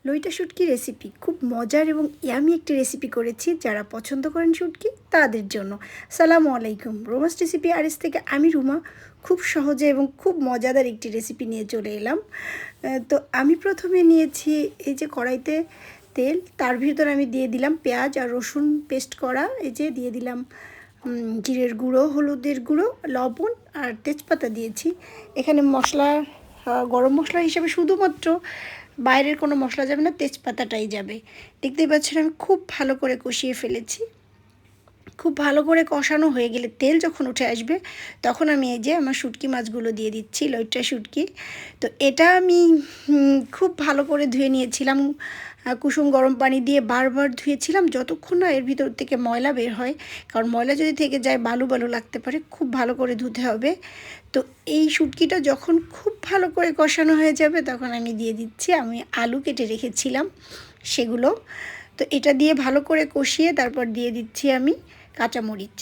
লইটা শুটকি রেসিপি খুব মজার এবং ইয়ামি একটি রেসিপি করেছি যারা পছন্দ করেন শুটকি তাদের জন্য। সালামু আলাইকুম, রোমাস রেসিপি আরএস থেকে আমি রুমা খুব সহজে এবং খুব মজাদার একটি রেসিপি নিয়ে চলে এলাম। তো আমি প্রথমে নিয়েছি এই যে কড়াইতে তেল, তার ভিতর আমি দিয়ে দিলাম পেঁয়াজ আর রসুন পেস্ট করা, এই যে দিয়ে দিলাম জিরের গুঁড়ো, হলুদের গুঁড়ো, লবণ আর তেজপাতা দিয়েছি। এখানে মশলা গরম মশলা হিসেবে শুধুমাত্র বাইরের কোনো মশলা যাবে না, তেজপাতাটাই যাবে। দেখতেই পাচ্ছেন আমি খুব ভালো করে কষিয়ে ফেলেছি। খুব ভালো করে কষানো হয়ে গেলে তেল যখন উঠে আসবে তখন আমি এই যে আমার শুটকি মাছগুলো দিয়ে দিচ্ছি, লইট্টা শুটকি। তো এটা আমি খুব ভালো করে ধুয়ে নিয়েছিলাম, কুসুম গরম পানি দিয়ে বারবার ধুয়েছিলাম যতক্ষণ না এর ভিতর থেকে ময়লা বের হয়, কারণ ময়লা যদি থেকে যায় বালু বালু লাগতে পারে। খুব ভালো করে ধুতে হবে। তো এই শুটকিটা যখন খুব ভালো করে কষানো হয়ে যাবে তখন আমি দিয়ে দিচ্ছি আমি আলু কেটে রেখেছিলাম সেগুলো। তো এটা দিয়ে ভালো করে কষিয়ে তারপর দিয়ে দিচ্ছি আমি কাঁচামরিচ।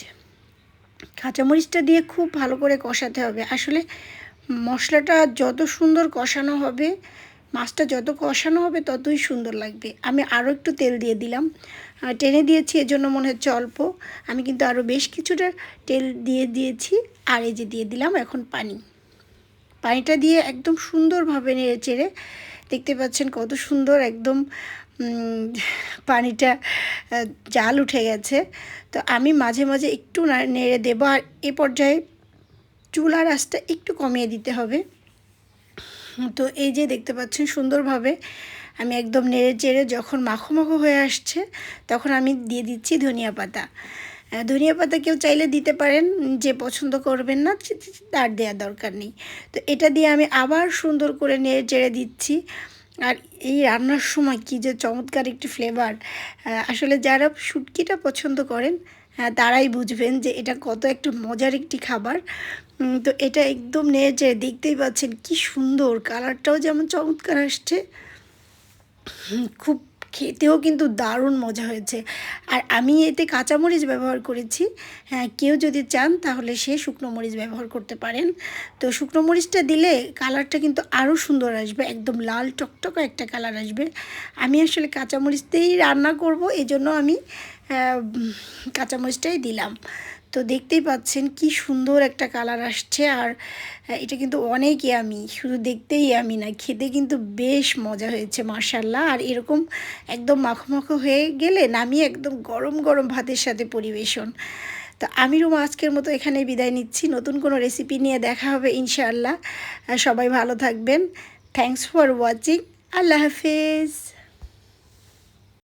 কাঁচামরিচটা দিয়ে খুব ভালো করে কষাতে হবে। আসলে মশলাটা যত সুন্দর কষানো হবে, মাছটা যত কষানো হবে ততই সুন্দর লাগবে। আমি আরও একটু তেল দিয়ে দিলাম, টেনে দিয়েছি এজন্য মনে হচ্ছে অল্প, আমি কিন্তু আরও বেশ কিছুটা তেল দিয়ে দিয়েছি। আর এই যে দিয়ে দিলাম এখন পানি। পানিটা দিয়ে একদম সুন্দরভাবে নেড়ে চেড়ে, দেখতে পাচ্ছেন কত সুন্দর একদম পানিটা জাল উঠে গেছে। তো আমি মাঝে মাঝে একটু নেড়ে দেবো, আর এ পর্যায়ে চুলার আঁচটা একটু কমিয়ে দিতে হবে। তো এই যে দেখতে পাচ্ছেন সুন্দরভাবে আমি একদম নেড়ে চেড়ে যখন মাখো মাখো হয়ে আসছে তখন আমি দিয়ে দিচ্ছি ধনিয়া পাতা। ধনিয়া পাতা কেউ চাইলে দিতে পারেন, যে পছন্দ করবেন না তার দেওয়ার দরকার নেই। তো এটা দিয়ে আমি আবার সুন্দর করে নেড়ে চেড়ে দিচ্ছি। আর এই রান্নার সময় কী যে চমৎকার একটি ফ্লেভার! আসলে যারা শুটকিটা পছন্দ করেন তারাই বুঝবেন যে এটা কত একটা মজার একটি খাবার। তো এটা একদম নেড়ে চেড়ে, দেখতেই পাচ্ছেন কি সুন্দর কালারটাও যেমন চমৎকার আসছে, খুব খেতেও কিন্তু দারুণ মজা হয়েছে। আর আমি এতে কাঁচামরিচ ব্যবহার করেছি, হ্যাঁ কেউ যদি চান তাহলে সে শুকনো মরিচ ব্যবহার করতে পারেন। তো শুকনো মরিচটা দিলে কালারটা কিন্তু আরও সুন্দর আসবে, একদম লাল টকটকা একটা কালার আসবে। আমি আসলে কাঁচামরিচ দিয়েই রান্না করব, এই জন্য আমি কাঁচামরিচটাই দিলাম। তো দেখতেই পাচ্ছেন কি সুন্দর একটা কালার আসছে। আর এটা কিন্তু অনেক ইয়ামি, শুধু দেখতেই ইয়ামি না, খেতে কিন্তু বেশ মজা হয়েছে মাশাআল্লাহ। আর এরকম একদম মাখো মাখো হয়ে গেলে নামিয়ে একদম গরম গরম ভাতের সাথে পরিবেশন। তো আমি রুমা আজকের মতো এখানে বিদায় নিচ্ছি, নতুন কোনো রেসিপি নিয়ে দেখা হবে ইনশাআল্লাহ। সবাই ভালো থাকবেন। Thanks for watching. আল্লাহ হাফেজ।